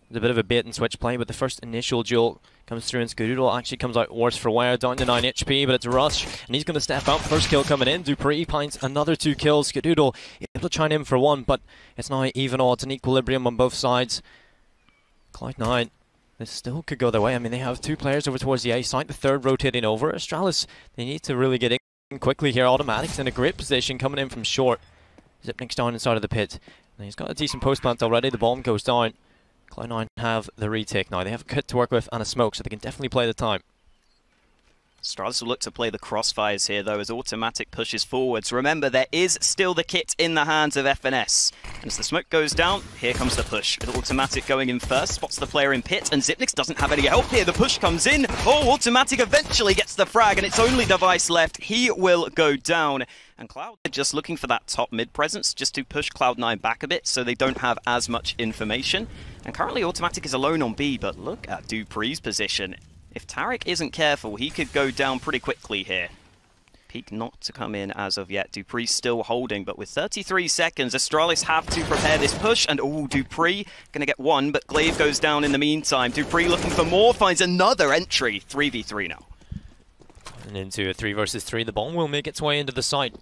There's a bit of a bait and switch play, but the first initial jolt comes through, and Skadoodle actually comes out worse for wear, down to 9 HP, but it's Rush, and he's going to step out. First kill coming in. Dupree finds another 2 kills. Skadoodle able to chime in for 1, but it's now even odds and equilibrium on both sides. Cloud9, this still could go their way. I mean, they have 2 players over towards the A side, the third rotating over. Astralis, they need to really get in quickly here. Automatic's in a great position, coming in from short. Zipnik's down inside of the pit. And he's got a decent post plant already. The bomb goes down. Cloud9 have the retake now. They have a kit to work with and a smoke, so they can definitely play the time. Astralis will look to play the crossfires here, though, as Automatic pushes forwards. Remember, there is still the kit in the hands of FNS. And as the smoke goes down, here comes the push. With Automatic going in first, spots the player in pit, and Zipnix doesn't have any help here. The push comes in. Oh, Automatic eventually gets the frag, and it's only Device left. He will go down. And Cloud are just looking for that top mid presence, just to push Cloud9 back a bit, so they don't have as much information. And currently Automatic is alone on B, but look at Dupree's position. If Tarek isn't careful, he could go down pretty quickly here. Peek not to come in as of yet. Dupree's still holding, but with 33 seconds, Astralis have to prepare this push. And oh, Dupree going to get 1, but Glaive goes down in the meantime. Dupree looking for more, finds another entry. 3v3 now. And into a 3 versus 3, the bomb will make its way into the site.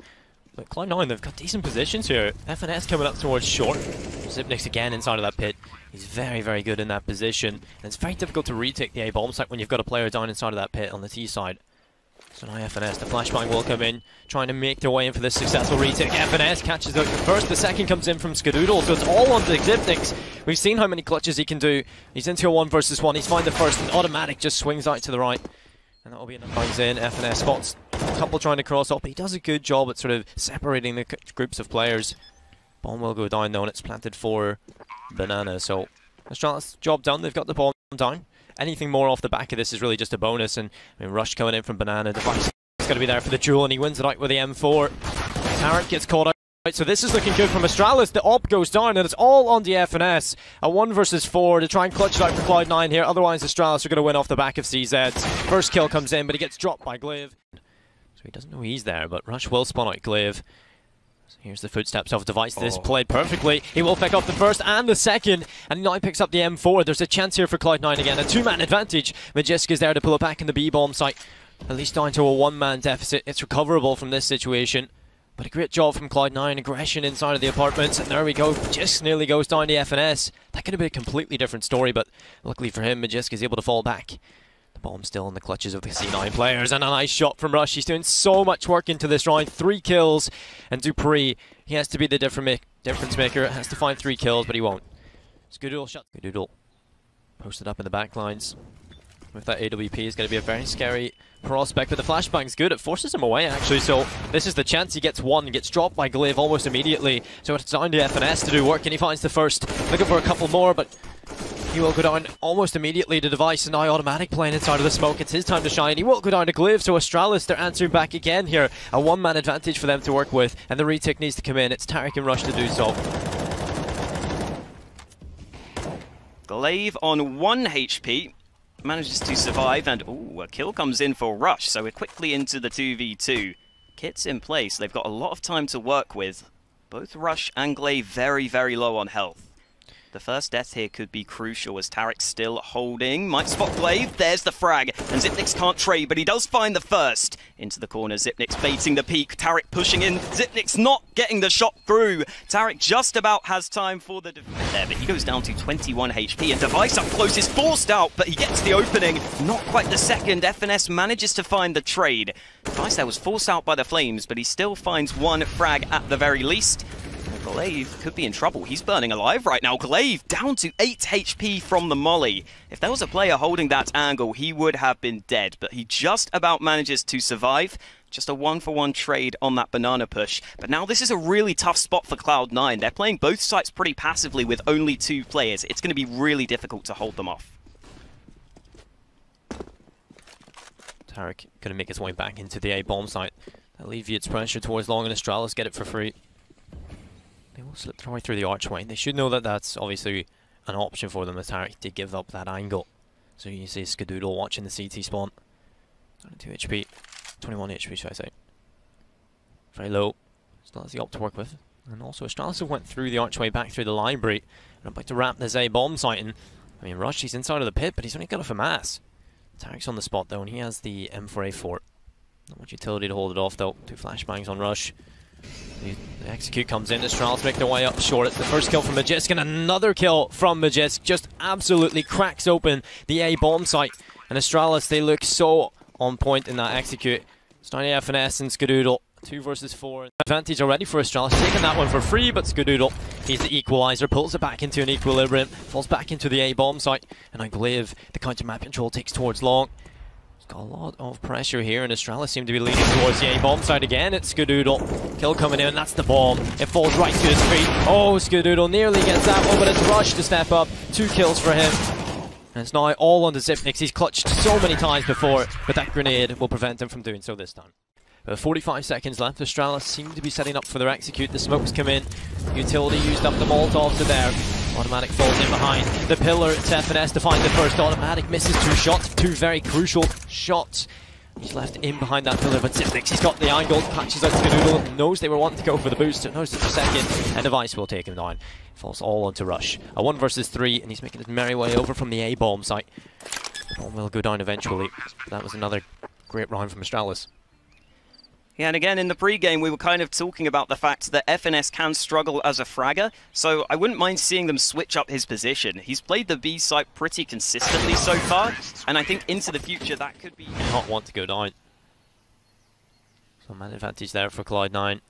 But Cloud9, they've got decent positions here. FNS coming up towards short. Zipnix again inside of that pit. He's very, very good in that position. And it's very difficult to retake the A bomb site when you've got a player down inside of that pit on the T side. So now FNS, the flashbang will come in, trying to make their way in for this successful retake. FNS catches out the first, the second comes in from Skadoodle, so it's all on the Zipnix. We've seen how many clutches he can do. He's into a 1 versus 1, he's found the first, and Automatic just swings out to the right. And that'll be enough. Finds in, FNS spots a couple trying to cross up, but he does a good job at sort of separating the groups of players. Bomb will go down though, and it's planted for Banana, so Astralis, job done, they've got the bomb down. Anything more off the back of this is really just a bonus, and I mean, Rush coming in from Banana, Device is going to be there for the duel, and he wins it out with the M4. Tarek gets caught out. So this is looking good from Astralis. The op goes down, and it's all on the FNS. A 1 versus 4 to try and clutch it out for Cloud9 here. Otherwise, Astralis are going to win off the back of CZ's. First kill comes in, but he gets dropped by Glaive. So he doesn't know he's there, but Rush will spawn out Glaive. So here's the footsteps of Device. This played perfectly. He will pick up the first and the second, and now he picks up the M4. There's a chance here for Cloud9 again. A 2-man advantage. Magisk is there to pull it back in the B-bomb site. At least down to a 1-man deficit. It's recoverable from this situation. But a great job from Cloud9, aggression inside of the apartments, and there we go, Magisk nearly goes down to FNS. That could have been a completely different story, but luckily for him, Magisk is able to fall back. The bomb's still in the clutches of the C9 players, and a nice shot from Rush. He's doing so much work into this round, 3 kills, and Dupree, he has to be the difference maker, has to find 3 kills, but he won't. Skadoodle shot. Skadoodle posted up in the back lines. With that AWP is going to be a very scary prospect, but the flashbang's good. It forces him away, actually, so this is the chance. He gets 1, gets dropped by Glaive almost immediately, so it's down to FNS to do work, and he finds the first. Looking for a couple more, but he will go down almost immediately to Device, and now Automatic playing inside of the smoke. It's his time to shine. He will go down to Glaive, so Astralis, they're answering back again here. A 1-man advantage for them to work with, and the retake needs to come in. It's Tarek and Rush to do so. Glaive on 1 HP. Manages to survive, and ooh, a kill comes in for Rush, so we're quickly into the 2v2. Kit's in place, they've got a lot of time to work with. Both Rush and Glaive very, very low on health. The first death here could be crucial as Tarek's still holding. Might spot Glaive, there's the frag, and Zipnix can't trade, but he does find the first. Into the corner, Zipnix baiting the peak, Tarek pushing in, Zipnix not getting the shot through. Tarek just about has time for the defense there, but he goes down to 21 HP, and Device up close is forced out, but he gets the opening. Not quite the second, FNS manages to find the trade. Device there was forced out by the flames, but he still finds 1 frag at the very least. Glaive could be in trouble. He's burning alive right now. Glaive down to 8 HP from the molly. If there was a player holding that angle, he would have been dead, but he just about manages to survive. Just a 1-for-1 trade on that banana push. But now this is a really tough spot for Cloud9. They're playing both sites pretty passively with only 2 players. It's going to be really difficult to hold them off. Tarek going to make his way back into the A bomb site. Alleviates pressure towards Long and Astralis, get it for free. They will slip their way through the archway. They should know that that's obviously an option for them as Tarek did give up that angle. So you see Skadoodle watching the CT spawn. 2 HP. 21 HP, should I say. Very low. Still has the op to work with. And also Astralis went through the archway back through the library. And about to wrap this A bomb site in. mean, Rush, he's inside of the pit, but he's only got a FAMAS. Tarek's on the spot, though, and he has the M4A4. Not much utility to hold it off, though. 2 flashbangs on Rush. The execute comes in. Astralis make their way up short. It's the first kill from Magisk, and another kill from Magisk. Just absolutely cracks open the A bomb site. And Astralis, they look so on point in that execute. Starting FNS and Skadoodle. 2 versus 4. Advantage already for Astralis. Taking that one for free, but Skadoodle, he's the equalizer. Pulls it back into an equilibrium. Falls back into the A bomb site. And I believe the counter map control takes towards long. Got a lot of pressure here, and Astralis seem to be leaning towards the A-bomb side again. It's Skadoodle. Kill coming in, and that's the bomb. It falls right to his feet. Oh, Skadoodle nearly gets that one, but it's Rush to step up. 2 kills for him. And it's now all on the Zipnix. He's clutched so many times before, but that grenade will prevent him from doing so this time. 45 seconds left. Astralis seem to be setting up for their execute. The smokes come in. Utility used up the Molotov to there. Automatic falls in behind the pillar. It's FNS to find the first. Automatic misses 2 shots. 2 very crucial shots. He's left in behind that pillar, but Zipnix, he's got the angle. Catches out Skadoodle. Knows they were wanting to go for the boost. Knows it's a second. And Device will take him down. Falls all onto Rush. A 1 versus 3, and he's making his merry way over from the A-bomb site. The bomb will go down eventually. That was another great round from Astralis. Yeah, and again, in the pre-game, we were kind of talking about the fact that FNS can struggle as a fragger, so I wouldn't mind seeing them switch up his position. He's played the B site pretty consistently so far, and I think into the future that could be... Not want to go down. Some man advantage there for Cloud9.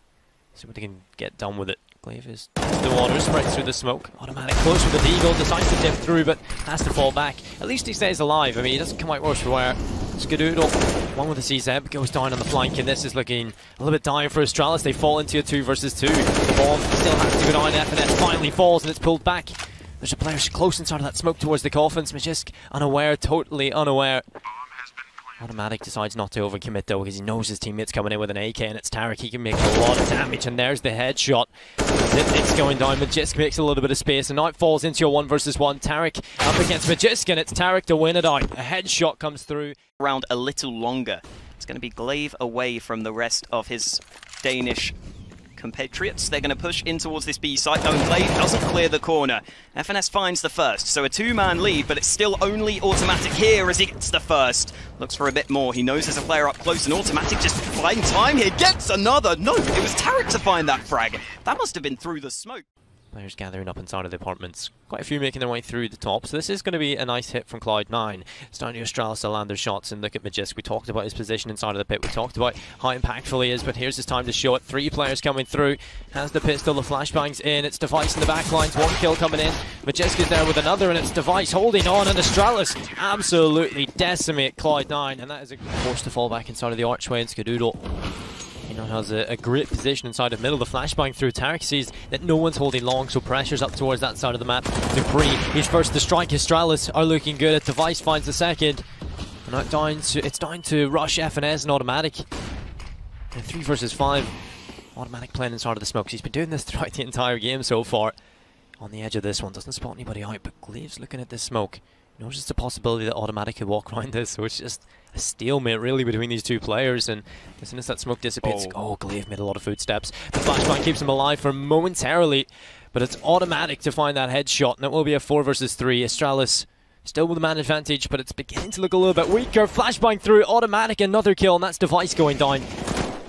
See what they can get done with it. Glaive is the water, spreads through the smoke. Automatic close with the Deagle, decides to dip through, but has to fall back. At least he stays alive. I mean, he doesn't come out worse for wear. Skadoodle, one with the CZ, goes down on the flank, and this is looking a little bit dire for Astralis. They fall into a 2 versus 2. The bomb still has to go down. FNS finally falls, and it's pulled back. There's a player close inside of that smoke towards the coffins. Magisk unaware, totally unaware. Automatic decides not to overcommit though, because he knows his teammate's coming in with an AK, and it's Tarek. He can make a lot of damage, and there's the headshot. Zipnix going down. Magisk makes a little bit of space, and now it falls into a 1 versus 1. Tarek up against Magisk, and it's Tarek to win it out. A headshot comes through. Around a little longer. It's going to be Glaive away from the rest of his Danish compatriots. They're going to push in towards this B site. No, Glaive doesn't clear the corner. FNS finds the first, so a 2-man lead, but it's still only Automatic here as he gets the first. Looks for a bit more. He knows there's a player up close, and Automatic just buying time here. Gets another. No, it was Tarek to find that frag. That must have been through the smoke. Players gathering up inside of the apartments. Quite a few making their way through the top, so this is going to be a nice hit from Cloud9. Starting to Astralis to land their shots, and look at Magisk. We talked about his position inside of the pit. We talked about how impactful he is, but here's his time to show it. 3 players coming through. Has the pistol, the flashbangs in. It's Device in the back lines. 1 kill coming in. Magisk is there with another, and it's Device holding on, and Astralis absolutely decimate Cloud9, and that is forced to fall back inside of the archway, and Skadoodle, he now has a great position inside of middle. The flashbang through. Tarek sees that no one's holding long, so pressure's up towards that side of the map. Dupree, he's first to strike. Astralis are looking good. Device finds the second. And now it's down to Rush, FNS, and Automatic. And 3 versus 5. Automatic playing inside of the smokes. He's been doing this throughout the entire game so far. On the edge of this one, doesn't spot anybody out, but Glaive's looking at this smoke. Knows it's a possibility that Automatic could walk around this, so it's just a stalemate really between these 2 players, and as soon as that smoke dissipates, Glaive made a lot of footsteps. The flashbang keeps him alive for momentarily, but it's Automatic to find that headshot, and it will be a 4 versus 3. Astralis still with the man advantage, but it's beginning to look a little bit weaker. Flashbang through, Automatic, another kill, and that's Device going down.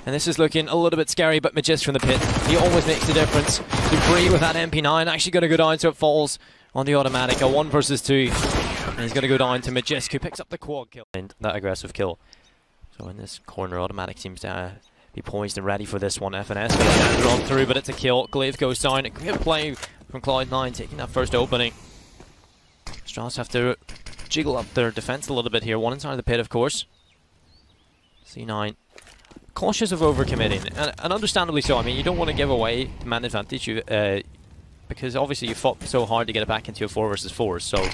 And this is looking a little bit scary, but Magisk from the pit, he always makes the difference. Dupree with that MP9 actually going to go down, so it falls on the Automatic. A 1 versus 2. And he's going to go down to Magisk, who picks up the quad kill. And that aggressive kill. So in this corner, Automatic seems to be poised and ready for this one. FNS can run through, but it's a kill. Glaive goes down. A great play from Cloud9, taking that first opening. Astralis have to jiggle up their defense a little bit here. 1 inside the pit, of course. C9. Cautious of overcommitting, and understandably so. I mean, you don't want to give away the man advantage, because obviously you fought so hard to get it back into a 4 versus 4, so you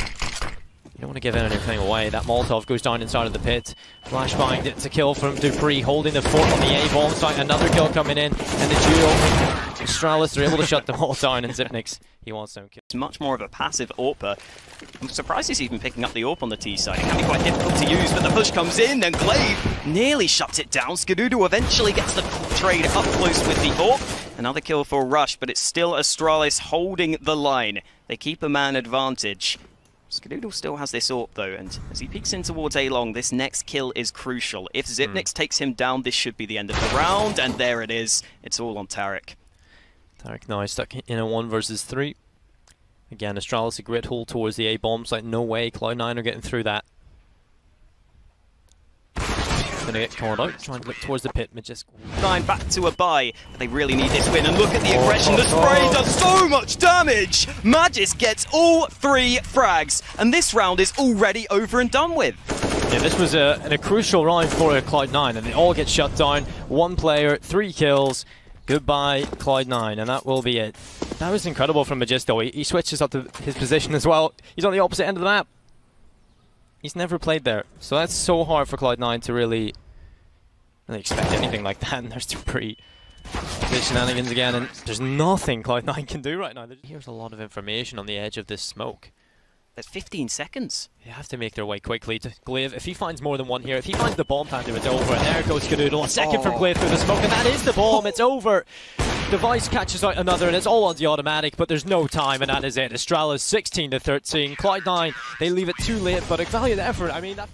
don't want to give anything away. That Molotov goes down inside of the pit. Flashbang, it's a kill from Dupree, holding the fort on the A-bomb site. Another kill coming in, and the duo. Astralis are able to shut them all down, and Zipnix, he wants some kills. It's much more of a passive AWPer. I'm surprised he's even picking up the AWP on the T side. It can be quite difficult to use, but the push comes in, and Glaive nearly shuts it down. Skadoodle eventually gets the trade up close with the AWP. Another kill for Rush, but it's still Astralis holding the line. They keep a man advantage. Skadoodle still has this AWP though, and as he peeks in towards A-Long, this next kill is crucial. If Xyp9x takes him down, this should be the end of the round, and there it is. It's all on Tariq. Tariq now stuck in a 1 versus 3. Again, Astralis a great hold towards the A-bombs, like no way Cloud9 are getting through that. Gonna get called out, trying to look towards the pit, Magisk. 9 back to a bye, but they really need this win, and look at the aggression, the spray does so much damage! Magisk gets all 3 frags, and this round is already over and done with. Yeah, this was a crucial round for Cloud9, and they all get shut down. 1 player, 3 kills. Goodbye, Cloud9, and that will be it. That was incredible from Magisk though. He switches up to his position as well. He's on the opposite end of the map. He's never played there, so that's so hard for Cloud9 to really expect anything like that. And there's the shenanigans again, and there's nothing Cloud9 can do right now. Here's a lot of information on the edge of this smoke. There's 15 seconds. They have to make their way quickly to Glaive. If he finds more than one here, if he finds the bomb tandem, it's over. And there goes Skadoodle. A second from Glaive through the smoke, and that is the bomb. It's over. Device catches out another, and it's all on the automatic, but there's no time, and that is it. Astralis 16-13. Cloud9, they leave it too late, but a valiant effort. I mean, that